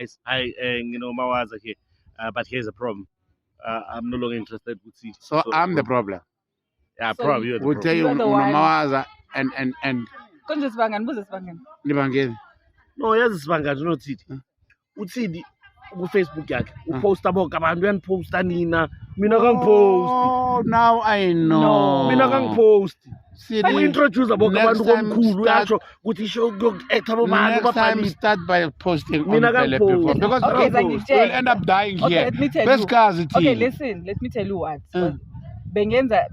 Mawaza here, but here's a problem. I'm no longer interested with Tshidy. So I'm the problem. Yeah, So problem. You're the We'll problem. tell you You are the one. Mawaza and Konje sibangani buze sibangani. Libangeni. No, yazi sibanga no Tshidy. Utshidy ku-Facebook yakhe uposta bonke abantu uyaniposta nina mina kangiposti Oh, now I know. mina kangiposti Tshidy, u-introduce bonke next abantu time komkhulu start- uyasho ukuthi isho kuyoku-acta bobani Next time babhalile start by posting on Mina Mbele kangipost. before because Okay, we'll Zangitshela. end up dying Okay, here. let me tell Let's you. cause it. Okay, listen, let me tell you what. Bengenza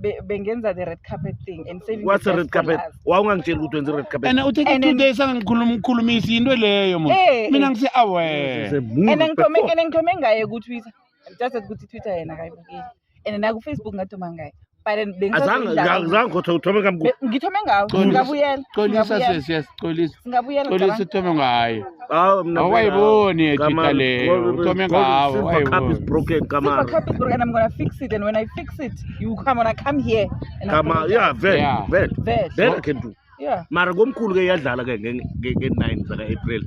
the red carpet thing and saving what's the a best red carpet for last. wawungangitsheli ukuthi wenze red carpet And utake And 2 then- days angikhulumisi into leyo muntu. Mina ngise aware. And ngithome ngaye ku-Twitter. Just ukuthi Twitter yena kayibukeli. And na ku Facebook ngatoma ngaye. But then azange uthome kamkhulu ngithome ngawo. Ngabuyela. Xolisa yes, xolisa. Ngabuyela Xolisa uthome ngayo. Awayiboni ekita leyo. Uthome ngawo. cup is broken Silver Kamara. cup is broken and I'm gonna fix it. And when I fix it, you come here. And Kamara, yeah, very. Vet. I can do. Yeah. Mara komkhulu ke yadlala ke nge-9 zaka April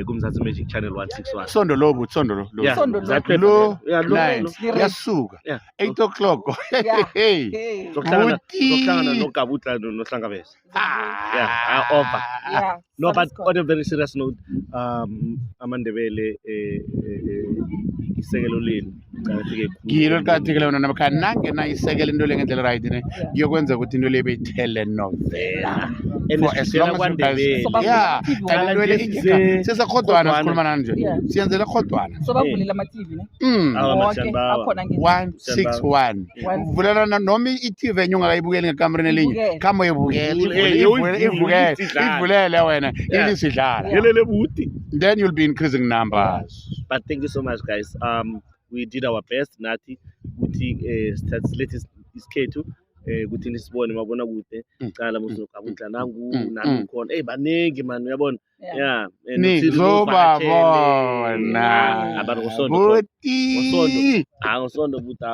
kumzansi Magic Channel 161. Sondo lobu, sondo lo. Yeah, Sondo lo. exactly. Lo, Yeah, lo. 9. lo. Yasuka. Yeah. 8 o'clock. Yeah. Hey. Hey. Sokuhlangana Buti. noGabutla noHlangabeza. Ah. Yeah, offer. Yeah. No, So but let's go. on a very serious note, IsiNdebele isekelo lenu qakatheke Ngilo liqakathekile wona namkha nangena isekele into le ngendlela right ne ngiyokwenza ukuthi into le telenovela for as long as you guys yeah and into le sesakhodwana sikhuluma nani nje Yeah. siyenzele khodwana So bavulela ama-TV ne? Awa, Okay, Mashanbawa. akhona nje. 161 vulelana noma i-TV enye ungakayibukeli ngekamereni elinye Ibukele. kama uyibukela ivulele wena ilisidlala Yelele buti. then you'll be increasing numbers. But thank you so much, guys. We did our best. Nathi ukuthi latest isikhethu ukuthi nisibone mabona kude cala musokabutla nangu nami khona baningi man uyabona yeah Nizobabona abantu ngosondo buti ngosondo buti